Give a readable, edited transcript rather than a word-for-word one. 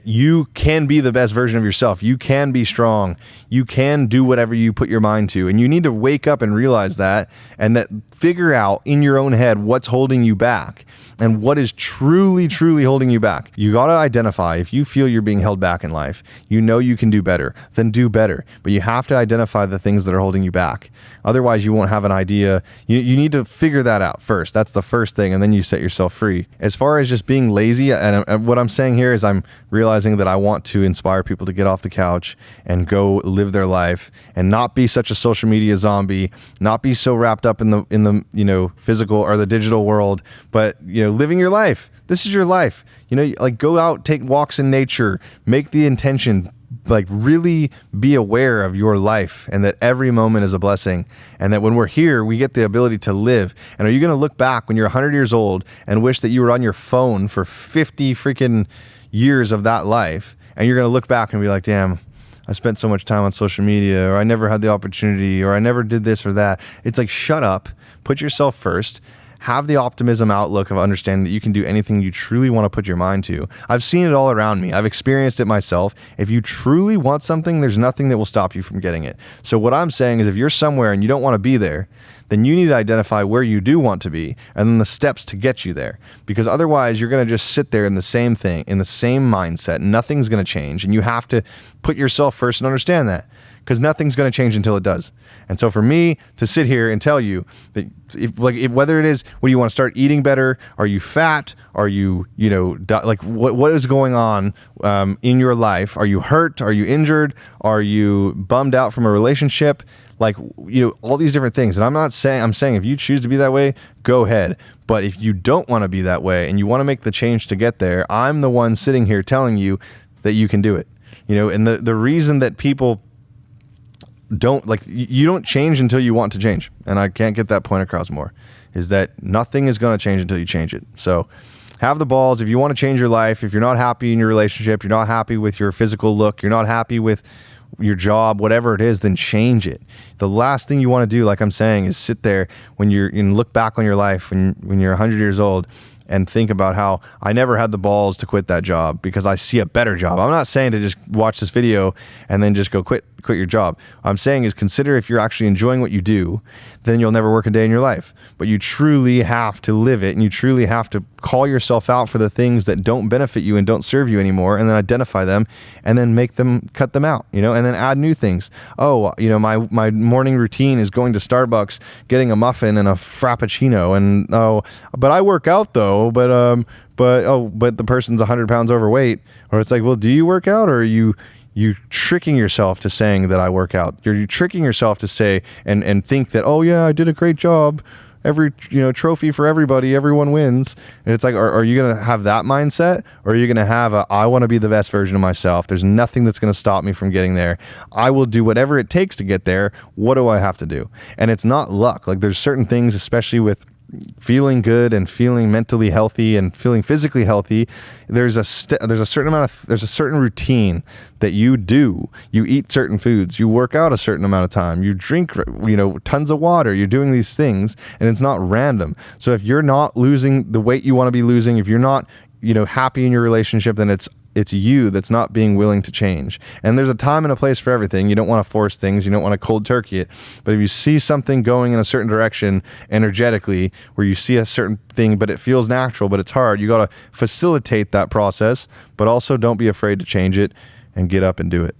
you can be the best version of yourself. You can be strong. You can do whatever you put your mind to. And you need to wake up and realize that, and that figure out in your own head what's holding you back and what is truly, truly holding you back. You got to identify, if you feel you're being held back in life, you know you can do better, then do better. But you have to identify the things that are holding you back. Otherwise, you won't have an idea. You need to figure that out first. That's the first thing, and then you set yourself free. As far as just being lazy, and what I'm saying here is I'm realizing that I want to inspire people to get off the couch and go live their life and not be such a social media zombie, not be so wrapped up in the physical or the digital world, but living your life. This is your life. Like go out, take walks in nature, make the intention, like really be aware of your life and that every moment is a blessing, and that when we're here, we get the ability to live. And are you going to look back when you're 100 years old and wish that you were on your phone for 50 freaking years of that life? And you're going to look back and be like, damn, I spent so much time on social media, or I never had the opportunity, or I never did this or that. It's like, shut up, put yourself first. Have the optimism outlook of understanding that you can do anything you truly want to put your mind to. I've seen it all around me. I've experienced it myself. If you truly want something, there's nothing that will stop you from getting it. So what I'm saying is, if you're somewhere and you don't want to be there, then you need to identify where you do want to be and then the steps to get you there. Because otherwise, you're going to just sit there in the same thing, in the same mindset. Nothing's going to change. And you have to put yourself first and understand that, because nothing's going to change until it does. And so for me to sit here and tell you that whether it is, when you want to start eating better, are you fat? Are you, what is going on in your life? Are you hurt? Are you injured? Are you bummed out from a relationship? All these different things. And I'm saying if you choose to be that way, go ahead. But if you don't want to be that way and you want to make the change to get there, I'm the one sitting here telling you that you can do it. And the reason that people you don't change until you want to change. And I can't get that point across more, is that nothing is going to change until you change it. So have the balls. If you want to change your life, if you're not happy in your relationship, you're not happy with your physical look, you're not happy with your job, whatever it is, then change it. The last thing you want to do, like I'm saying, is sit there when look back on your life when you're 100 years old and think about how I never had the balls to quit that job because I see a better job. I'm not saying to just watch this video and then just go quit your job. What I'm saying is, consider if you're actually enjoying what you do, then you'll never work a day in your life. But you truly have to live it, and you truly have to call yourself out for the things that don't benefit you and don't serve you anymore, and then identify them and then cut them out, and then add new things. My morning routine is going to Starbucks, getting a muffin and a frappuccino, and but I work out though, but the person's 100 pounds overweight. Or it's like, well, do you work out, or are you tricking yourself to saying that I work out? You're tricking yourself to say and think that, oh yeah, I did a great job. Every trophy for everybody, everyone wins. And it's like, are you going to have that mindset, or are you going to have I want to be the best version of myself? There's nothing that's going to stop me from getting there. I will do whatever it takes to get there. What do I have to do? And it's not luck. Like, there's certain things, especially with feeling good and feeling mentally healthy and feeling physically healthy, there's a certain routine that you do. You eat certain foods, you work out a certain amount of time, you drink tons of water, you're doing these things, and it's not random. So if you're not losing the weight you want to be losing, if you're not happy in your relationship, then it's you that's not being willing to change. And there's a time and a place for everything. You don't want to force things. You don't want to cold turkey it. But if you see something going in a certain direction energetically, where you see a certain thing, but it feels natural, but it's hard, you got to facilitate that process, but also don't be afraid to change it and get up and do it.